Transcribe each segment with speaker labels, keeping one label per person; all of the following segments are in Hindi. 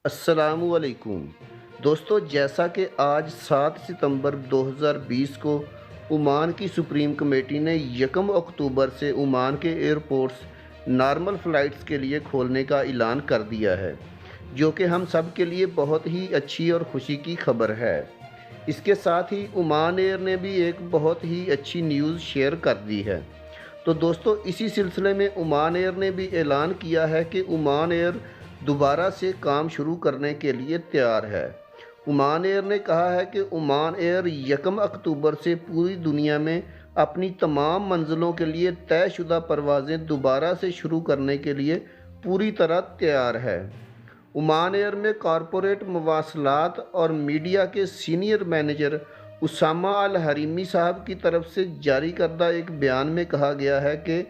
Speaker 1: अस्सलामुअलैकुम दोस्तों, जैसा कि आज 7 सितंबर 2020 को ओमान की सुप्रीम कमेटी ने 1 अक्टूबर से ओमान के एयरपोर्ट्स नॉर्मल फ़्लाइट्स के लिए खोलने का ऐलान कर दिया है, जो कि हम सब के लिए बहुत ही अच्छी और खुशी की खबर है। इसके साथ ही ओमान एयर ने भी एक बहुत ही अच्छी न्यूज़ शेयर कर दी है। तो दोस्तों, इसी सिलसिले में ओमान एयर ने भी ऐलान किया है कि ओमान एयर दोबारा से काम शुरू करने के लिए तैयार है। ओमान एयर ने कहा है कि ओमान एयर 1 अक्टूबर से पूरी दुनिया में अपनी तमाम मंजिलों के लिए तयशुदा परवाज़ें दोबारा से शुरू करने के लिए पूरी तरह तैयार है। ओमान एयर में कॉरपोरेट मवासलात और मीडिया के सीनियर मैनेजर उसामा अल हरीमी साहब की तरफ से जारी करदा एक बयान में कहा गया है कि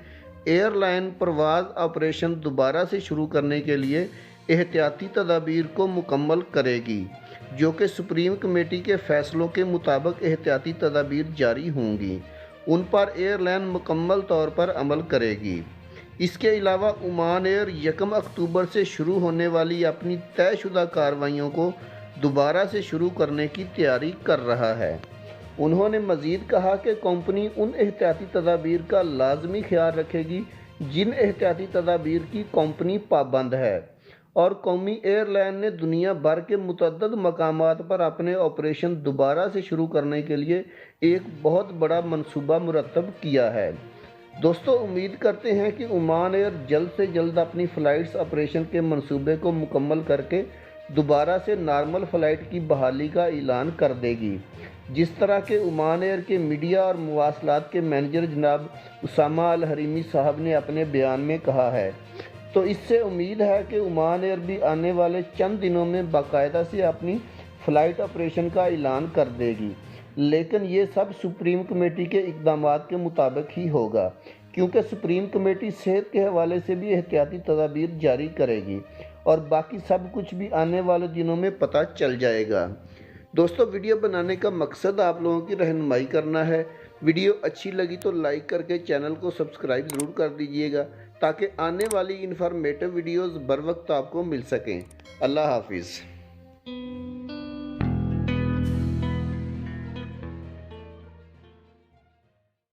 Speaker 1: एयरलाइन प्रवास ऑपरेशन दोबारा से शुरू करने के लिए एहतियाती तदाबीर को मुकम्मल करेगी, जो कि सुप्रीम कमेटी के फ़ैसलों के मुताबिक एहतियाती तदाबीर जारी होंगी, उन पर एयरलाइन मुकम्मल तौर पर अमल करेगी। इसके अलावा ओमान एयर 1 अक्टूबर से शुरू होने वाली अपनी तयशुदा कार्रवाइयों को दोबारा से शुरू करने की तैयारी कर रहा है। उन्होंने मज़ीद कहा कि कंपनी उन एहतियाती तदाबीर का लाजमी ख्याल रखेगी जिन एहतियाती तदाबीर की कंपनी पाबंद है, और कौमी एयरलाइन ने दुनिया भर के मुतअद्दिद मकामात पर अपने ऑपरेशन दोबारा से शुरू करने के लिए एक बहुत बड़ा मनसूबा मुरतब किया है। दोस्तों, उम्मीद करते हैं कि ओमान एयर जल्द से जल्द अपनी फ़्लाइट्स ऑपरेशन के मंसूबे को मुकम्मल करके दोबारा से नॉर्मल फ़्लाइट की बहाली का ऐलान कर देगी, जिस तरह के ओमान एयर के मीडिया और मवासलात के मैनेजर जनाब उसामा अल हरीमी साहब ने अपने बयान में कहा है। तो इससे उम्मीद है कि ओमान एयर भी आने वाले चंद दिनों में बाकायदा से अपनी फ़्लाइट ऑपरेशन का ऐलान कर देगी, लेकिन ये सब सुप्रीम कमेटी के इक़दामात के मुताबिक ही होगा, क्योंकि सुप्रीम कमेटी सेहत के हवाले से भी एहतियाती तदाबीर जारी करेगी और बाकी सब कुछ भी आने वाले दिनों में पता चल जाएगा। दोस्तों, वीडियो बनाने का मकसद आप लोगों की रहनुमाई करना है। वीडियो अच्छी लगी तो लाइक करके चैनल को सब्सक्राइब ज़रूर कर दीजिएगा, ताकि आने वाली इन्फॉर्मेटिव वीडियोज़ बर वक्त आपको मिल सकें। अल्लाह हाफिज़।